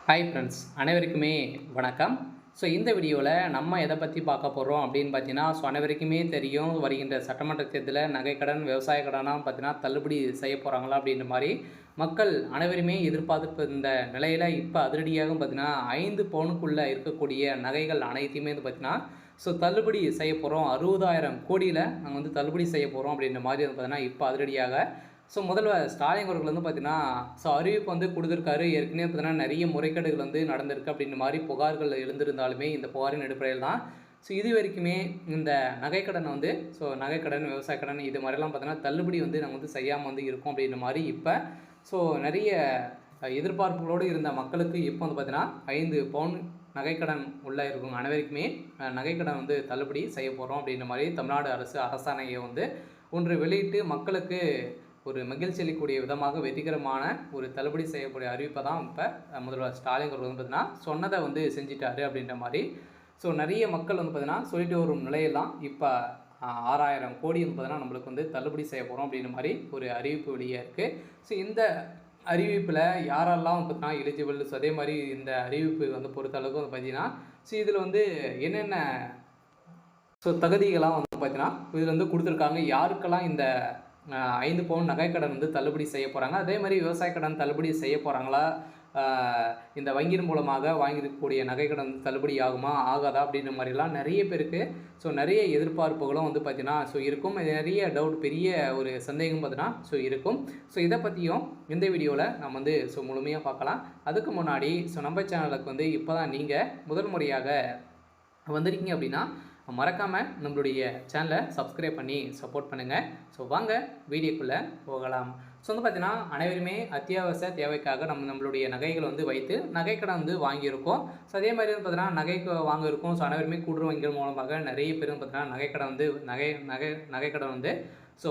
Hi friends, அனைவருக்குமே வணக்கம். இந்த வீடியோவில் நம்ம எதை பற்றி பார்க்க போகிறோம் அப்படின்னு பார்த்தீங்கன்னா, அனைவருக்குமே தெரியும், வருகின்ற சட்டமன்ற தேர்தலில் நகைக்கடன், விவசாய கடனாக பார்த்தீங்கன்னா தள்ளுபடி செய்ய போகிறாங்களா அப்படின்ற மாதிரி மக்கள் அனைவருமே எதிர்பார்த்து இந்த நிலையில் இப்போ அதிரடியாக பார்த்தீங்கன்னா 5 பவுனுக்குள்ளே இருக்கக்கூடிய நகைகள் அனைத்தையுமே பார்த்தீங்கன்னா தள்ளுபடி செய்ய போகிறோம். 60,000 கோடியில் நாங்கள் தள்ளுபடி செய்ய போகிறோம் அப்படின்ற மாதிரி பார்த்தீங்கன்னா இப்போ அதிரடியாக முதல்வர் ஸ்டாலின் அவர்கள் பார்த்தீங்கன்னா அறிவிப்பு கொடுத்துருக்காரு. ஏற்கனவே பார்த்தீங்கன்னா நிறைய முறைகேடுகள் நடந்திருக்கு அப்படின்ற மாதிரி புகார்கள் எழுந்திருந்தாலுமே இந்த புகாரின் அடிப்படையில் தான் இது வரைக்குமே இந்த நகைக்கடன் நகைக்கடன், விவசாய கடன் இது மாதிரிலாம் பார்த்தீங்கன்னா தள்ளுபடி நாங்கள் செய்யாமல் இருக்கோம் அப்படின்ற மாதிரி இப்போ நிறைய எதிர்பார்ப்புகளோடு இருந்த மக்களுக்கு இப்போ பார்த்தீங்கன்னா 5 பவுன் நகைக்கடன் உள்ள இருக்கும் அனைவருக்குமே நகைக்கடன் தள்ளுபடி செய்ய போகிறோம் அப்படின்ற மாதிரி தமிழ்நாடு அரசு அரசாணையை ஒன்று வெளியிட்டு மக்களுக்கு ஒரு மகிழ்ச்சி அளிக்கக்கூடிய விதமாக வெற்றிகரமான ஒரு தள்ளுபடி செய்யக்கூடிய அறிவிப்பை தான் இப்போ முதல்வர் ஸ்டாலின் அவர்கள் பார்த்தீங்கன்னா சொன்னதை செஞ்சிட்டாரு அப்படின்ற மாதிரி நிறைய மக்கள் பார்த்தீங்கன்னா சொல்லிட்டு வரும் நிலையெல்லாம் இப்போ 6,000 கோடி பார்த்தீங்கன்னா நம்மளுக்கு தள்ளுபடி செய்ய போகிறோம் அப்படின்ற மாதிரி ஒரு அறிவிப்பு வெளியே இருக்குது. இந்த அறிவிப்பில் யாரெல்லாம் பார்த்தீங்கன்னா எலிஜிபிள், அதே மாதிரி இந்த அறிவிப்பு பொறுத்தளவுக்கு பார்த்தீங்கன்னா இதில் என்னென்ன தகுதிகளாக பார்த்தீங்கன்னா இதில் கொடுத்துருக்காங்க, யாருக்கெல்லாம் இந்த 5 பவுன் நகைக்கடன் தள்ளுபடி செய்ய போகிறாங்க, அதே மாதிரி விவசாய கடன் தள்ளுபடி செய்ய போகிறாங்களா, இந்த வங்கியின் மூலமாக வாங்கியிருக்கக்கூடிய நகைக்கடன் தள்ளுபடி ஆகுமா ஆகாதா அப்படின்ற மாதிரிலாம் நிறைய பேருக்கு நிறைய எதிர்பார்ப்புகளும் பார்த்திங்கன்னா இருக்கும். நிறைய டவுட், பெரிய ஒரு சந்தேகம் பார்த்தீங்கன்னா இருக்கும். இதை பற்றியும் இந்த வீடியோவில் நம்ம முழுமையாக பார்க்கலாம். அதுக்கு முன்னாடி நம்ம சேனலுக்கு இப்போ தான் நீங்கள் முதல் முறையாக வந்திருக்கீங்க அப்படின்னா மறக்காமல் நம்மளுடைய சேனலை சப்ஸ்கிரைப் பண்ணி சப்போர்ட் பண்ணுங்கள். வாங்க வீடியோக்குள்ளே போகலாம். பார்த்தீங்கன்னா அனைவருமே அத்தியாவசிய தேவைக்காக நம்மளுடைய நகைகள் வைத்து நகைக்கடன் வாங்கியிருக்கோம். அதே மாதிரி பார்த்தீங்கன்னா நகைக்கு வாங்கியிருக்கோம். அனைவருமே கூட்டுறவு வங்கிகள் மூலமாக நிறைய பேர் பார்த்தீங்கன்னா நகைக்கடன் நகைக்கடன்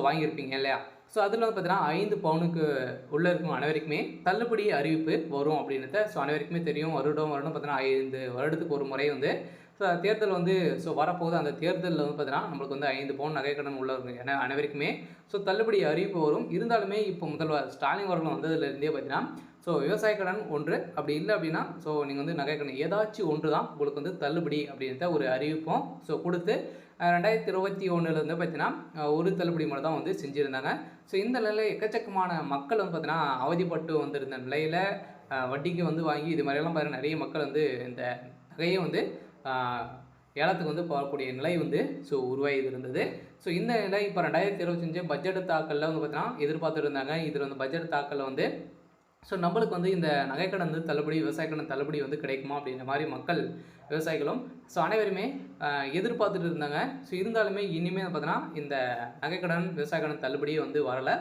வாங்கியிருப்பீங்க இல்லையா? அதில் பார்த்தீங்கன்னா 5 பவுனுக்கு உள்ளே இருக்கும் அனைவருக்குமே தள்ளுபடி அறிவிப்பு வரும் அப்படின்றத அனைவருக்குமே தெரியும். வருடம் பார்த்தீங்கன்னா 5 வருடத்துக்கு ஒரு முறை தேர்தல் வரப்போகுது. அந்த தேர்தலில் பார்த்தீங்கன்னா நம்மளுக்கு 5 பவுன் நகைக்கடன் உள்ள இருக்கும் ஏன்னா அனைவருக்குமே தள்ளுபடி அறிவிப்பு வரும். இருந்தாலுமே இப்போ முதல்வர் ஸ்டாலின் அவர்கள் வந்ததுலேருந்தே பார்த்தீங்கன்னா விவசாய கடன் ஒன்று, அப்படி இல்லை அப்படின்னா நீங்கள் நகைக்கடன் ஏதாச்சும் ஒன்று தான் உங்களுக்கு தள்ளுபடி அப்படின்ற ஒரு அறிவிப்பும் கொடுத்து 2021 பார்த்தீங்கன்னா ஒரு தள்ளுபடி மட்டும் தான் செஞ்சுருந்தாங்க. இந்த நிலையில் எக்கச்சக்கமான மக்கள் பார்த்தீங்கன்னா அவதிப்பட்டு வந்திருந்த நிலையில் வட்டிக்கு வாங்கி இது மாதிரியெல்லாம் பார்த்தீங்கன்னா நிறைய மக்கள் இந்த நகையை ஏலத்துக்கு போகக்கூடிய நிலை உருவாகி இருந்தது. இந்த நிலை இப்போ 2025 பட்ஜெட் தாக்கலில் பார்த்தீங்கன்னா எதிர்பார்த்துட்டு இருந்தாங்க. இதில் பட்ஜெட் தாக்கலில் நம்மளுக்கு இந்த நகைக்கடன் தள்ளுபடி, விவசாய கடன் தள்ளுபடி கிடைக்குமா அப்படின்ற மாதிரி மக்கள், விவசாயிகளும் அனைவருமே எதிர்பார்த்துட்டு இருந்தாங்க. இருந்தாலுமே இனிமேல் பார்த்தீங்கன்னா இந்த நகைக்கடன், விவசாய கடன் தள்ளுபடி வரலை.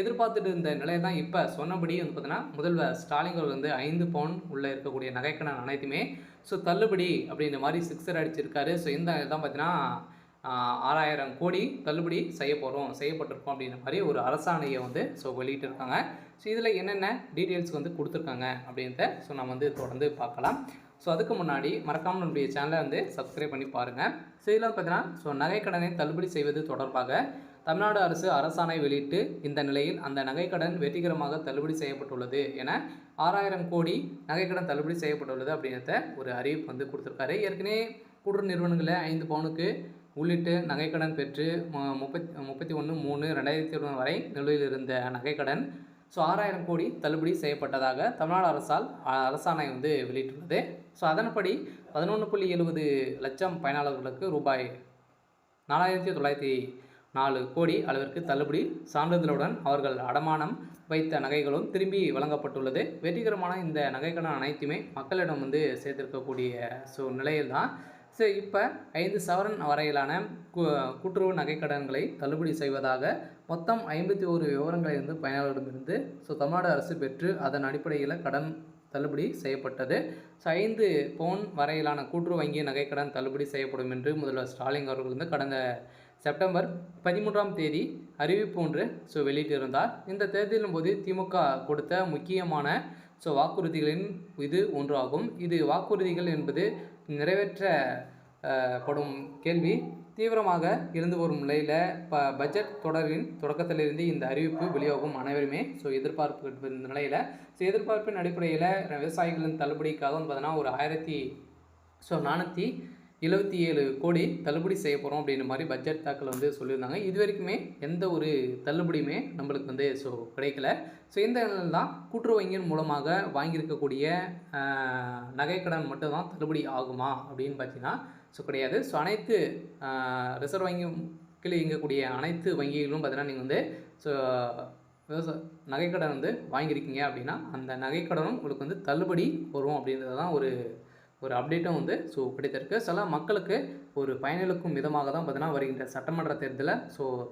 எதிர்பார்த்துட்டு இருந்த நிலையில் தான் இப்போ சொன்னபடி பார்த்தீங்கன்னா முதல்வர் ஸ்டாலின் அவர்கள் 5 பவுன் உள்ளே இருக்கக்கூடிய நகைக்கடன் அனைத்துமே தள்ளுபடி அப்படின்ற மாதிரி சிக்ஸர் அடிச்சிருக்காரு. இந்த தான் பார்த்தீங்கன்னா 6,000 கோடி தள்ளுபடி செய்யப்பட்டிருக்கோம் அப்படின்ற மாதிரி ஒரு அரசாணையை வெளியிட்டிருக்காங்க. இதில் என்னென்ன டீட்டெயில்ஸ் கொடுத்துருக்காங்க அப்படின்றத நம்ம தொடர்ந்து பார்க்கலாம். அதுக்கு முன்னாடி மறக்காமல் நம்முடைய சேனலை சப்ஸ்கிரைப் பண்ணி பாருங்கள். இதில் பார்த்தீங்கன்னா நகைக்கடனை தள்ளுபடி செய்வது தொடர்பாக தமிழ்நாடு அரசு அரசாணை வெளியிட்டு இந்த நிலையில் அந்த நகைக்கடன் வெற்றிகரமாக தள்ளுபடி செய்யப்பட்டுள்ளது என 6,000 கோடி நகைக்கடன் தள்ளுபடி செய்யப்பட்டுள்ளது அப்படின்றத ஒரு அறிவிப்பு கொடுத்துருக்காரு. ஏற்கனவே கூட்டுறவு நிறுவனங்களில் 5 பவுனுக்கு உள்ளிட்டு நகைக்கடன் பெற்று 31/3/2021 வரை நிலுவையில் இருந்த நகைக்கடன் 6,000 கோடி தள்ளுபடி செய்யப்பட்டதாக தமிழ்நாடு அரசால் அரசாணை வெளியிட்டுள்ளது. அதன்படி 11.70 லட்சம் பயனாளர்களுக்கு ரூபாய் 4,904 கோடி அளவிற்கு தள்ளுபடி சான்றிதழுடன் அவர்கள் அடமானம் வைத்த நகைகளும் திரும்பி வழங்கப்பட்டுள்ளது. வெற்றிகரமான இந்த நகைக்கடன் அனைத்துமே மக்களிடம் சேர்த்திருக்கக்கூடிய நிலையில் தான் இப்போ 5 சவரன் வரையிலான கூட்டுறவு நகைக்கடன்களை தள்ளுபடி செய்வதாக மொத்தம் 51 விவரங்களை பயனாளர்களிடமிருந்து தமிழ்நாடு அரசு பெற்று அதன் அடிப்படையில் கடன் தள்ளுபடி செய்யப்பட்டது. 5 பவுன் வரையிலான கூட்டுறவு வங்கி நகைக்கடன் தள்ளுபடி செய்யப்படும் என்று முதல்வர் ஸ்டாலின் அவர்கள் கடந்த செப்டம்பர் 13ஆம் தேதி அறிவிப்பு ஒன்று வெளியிட்டிருந்தார். இந்த தேர்தலின் போது திமுக கொடுத்த முக்கியமான வாக்குறுதிகளின் இது ஒன்று ஆகும். இது வாக்குறுதிகள் என்பது நிறைவேற்றப்படும் கேள்வி தீவிரமாக இருந்து வரும் நிலையில் பட்ஜெட் தொடரின் தொடக்கத்திலிருந்து இந்த அறிவிப்பு வெளியாகும் அனைவருமே எதிர்பார்ப்பு இருந்த நிலையில் எதிர்பார்ப்பின் அடிப்படையில் விவசாயிகளின் தள்ளுபடிக்காக பார்த்தீங்கன்னா ஒரு 477 கோடி தள்ளுபடி செய்ய போகிறோம் அப்படின்ற மாதிரி பட்ஜெட் தாக்கல் சொல்லியிருந்தாங்க. இது வரைக்குமே எந்த ஒரு தள்ளுபடியுமே நம்மளுக்கு கிடைக்கல. இந்த நிலையில் தான் கூட்டுறவு வங்கியின் மூலமாக வாங்கியிருக்கக்கூடிய நகைக்கடன் மட்டும்தான் தள்ளுபடி ஆகுமா அப்படின்னு பார்த்தீங்கன்னா கிடையாது. அனைத்து ரிசர்வ் வங்கி கீழே இயங்கக்கூடிய அனைத்து வங்கிகளும் பார்த்தீங்கன்னா நீங்கள் நகைக்கடன் வாங்கியிருக்கீங்க அப்படின்னா அந்த நகைக்கடனும் உங்களுக்கு தள்ளுபடி வரும் அப்படின்றது தான் ஒரு அப்டேட்டும் கிடைத்திருக்கு. சில மக்களுக்கு ஒரு பயனளிக்கும் விதமாக தான் பார்த்தீங்கன்னா வருகின்ற சட்டமன்ற தேர்தலில்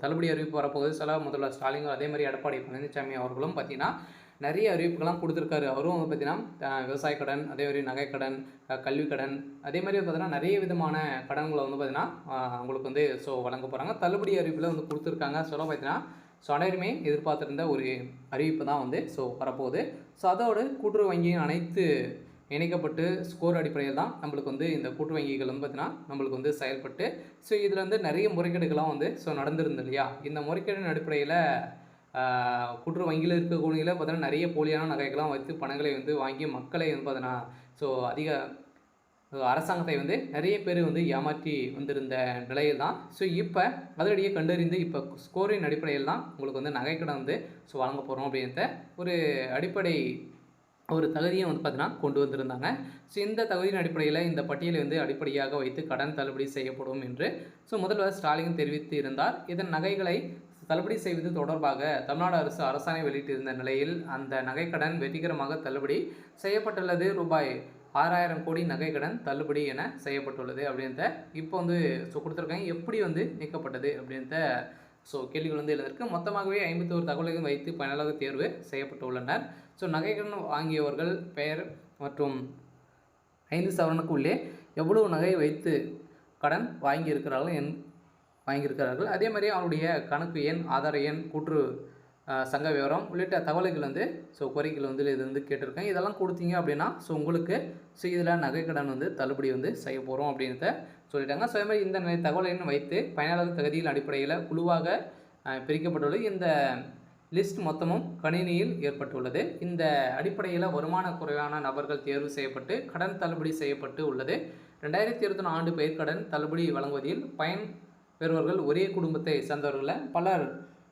தள்ளுபடி அறிவிப்பு வரப்போகுது. சில முதல்வர் ஸ்டாலின் அதே மாதிரி எடப்பாடி பழனிசாமி அவர்களும் பார்த்தீங்கன்னா நிறைய அறிவிப்புகள்லாம் கொடுத்துருக்காரு. அவரும் பார்த்தீங்கன்னா விவசாய கடன், அதே மாதிரி நகைக்கடன், கல்வி கடன், அதே மாதிரி பார்த்தீங்கன்னா நிறைய விதமான கடன்களை பார்த்தீங்கன்னா உங்களுக்கு வழங்க போகிறாங்க. தள்ளுபடி அறிவிப்பில் கொடுத்துருக்காங்க. பார்த்தீங்கன்னா அனைவருமே எதிர்பார்த்துருந்த ஒரு அறிவிப்பு தான் வரப்போகுது. அதோடு கூட்டுறவு வங்கியின் அனைத்து இணைக்கப்பட்டு ஸ்கோர் அடிப்படையில் தான் நம்மளுக்கு இந்த கூட்டுறவு வங்கிகள் பார்த்தீங்கன்னா நம்மளுக்கு செயல்பட்டு இதில் நிறைய முறைகேடுகள்லாம் நடந்திருந்து இல்லையா. இந்த முறைகேடின் அடிப்படையில் கூட்டுறவு வங்கியில் இருக்கக்கூடியவில் பார்த்தீங்கன்னா நிறைய போலியான நகைகள்லாம் வைத்து பணங்களை வாங்கி மக்களை பார்த்தீங்கன்னா அதிக அரசாங்கத்தை நிறைய பேர் ஏமாற்றி வந்திருந்த நிலையில் தான் இப்போ அதனுடைய கண்டறிந்து இப்போ ஸ்கோரின் அடிப்படையில் தான் உங்களுக்கு நகைக்கடன் வழங்க போகிறோம் அப்படின்ற ஒரு அடிப்படை ஒரு தகுதியை பார்த்தீங்கன்னா கொண்டு வந்திருந்தாங்க. இந்த தகுதியின் அடிப்படையில் இந்த பட்டியலை அடிப்படையாக வைத்து கடன் தள்ளுபடி செய்யப்படும் என்று முதல்வர் ஸ்டாலின் தெரிவித்து இருந்தார். இதன் நகைகளை தள்ளுபடி செய்வது தொடர்பாக தமிழ்நாடு அரசு அரசாணை வெளியிட்டிருந்த நிலையில் அந்த நகைக்கடன் வெற்றிகரமாக தள்ளுபடி செய்யப்பட்டுள்ளது. ரூபாய் 6000 கோடி நகைக்கடன் தள்ளுபடி என செய்யப்பட்டுள்ளது அப்படின்ற இப்போ கொடுத்துருக்காங்க. எப்படி நீக்கப்பட்டது அப்படின்ற கேள்விகள் எழுதியிருக்கு. மொத்தமாகவே 51 தகவல்கள் வைத்து பயனாளர் தேர்வு செய்யப்பட்டுள்ளனர். நகைக்கடன் வாங்கியவர்கள் பெயர் மற்றும் 5 சவரனுக்கு உள்ளே எவ்வளவு நகை வைத்து கடன் வாங்கியிருக்கிறார்கள், அதே மாதிரி அவருடைய கணக்கு எண், ஆதார எண், கூற்று சங்க விவரம் உள்ளிட்ட தகவல்கள் கோரிக்கைகள் இது கேட்டிருக்கேன். இதெல்லாம் கொடுத்தீங்க அப்படின்னா உங்களுக்கு இதில் நகைக்கடன் தள்ளுபடி செய்ய போகிறோம் அப்படின்றத சொல்லிட்டாங்க. அதே மாதிரி இந்த தகவல்கள் வைத்து பயனாளர் தகுதியின் அடிப்படையில் குழுவாக பிரிக்கப்பட்டுள்ளது. இந்த லிஸ்ட் மொத்தமும் கணினியில் ஏற்பட்டுள்ளது. இந்த அடிப்படையில் வருமான குறைவான நபர்கள் தேர்வு செய்யப்பட்டு கடன் தள்ளுபடி செய்யப்பட்டு உள்ளது. 2021 ஆண்டு பயிர்க்கடன் தள்ளுபடி வழங்குவதில் பயன் பெறுவர்கள் ஒரே குடும்பத்தை சேர்ந்தவர்களில் பலர்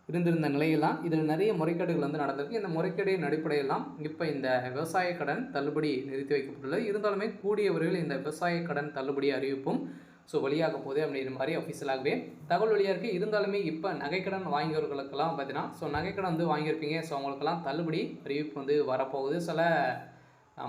இருந்திருந்த நிலையெல்லாம் இதில் நிறைய முறைகேடுகள் நடந்திருக்கு. இந்த முறைகேடின் அடிப்படையில் தான் இப்போ இந்த விவசாய கடன் தள்ளுபடி நிறுத்தி வைக்கப்பட்டுள்ளது. இருந்தாலுமே கூடிய விரைவில் இந்த விவசாய கடன் தள்ளுபடி அறிவிப்பும் வெளியாக போகுது அப்படிங்கிற மாதிரி அஃபிஷியலாகவே தகவல் வெளியாக இருக்குது. இருந்தாலுமே இப்போ நகைக்கடன் வாங்கியவர்களுக்கெல்லாம் பார்த்தீங்கன்னா நகைக்கடன் வாங்கியிருப்பீங்க. அவங்களுக்கெல்லாம் தள்ளுபடி அறிவிப்பு வரப்போகுது. சில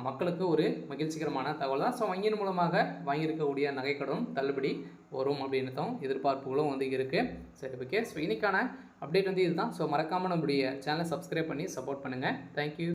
மக்களுக்கு ஒரு மகிழ்ச்சிகரமான தகவல் தான். வங்கியின் மூலமாக வாங்கியிருக்கக்கூடிய நகைக்கடன் தள்ளுபடி வரும் அப்படின்றதும் எதிர்பார்ப்புகளும் இருக்குது. சரி, ஓகே. இன்னைக்கான அப்டேட் இதுதான். மறக்காமல் நம்முடைய சேனலை சப்ஸ்கிரைப் பண்ணி சப்போர்ட் பண்ணுங்கள். தேங்க்யூ.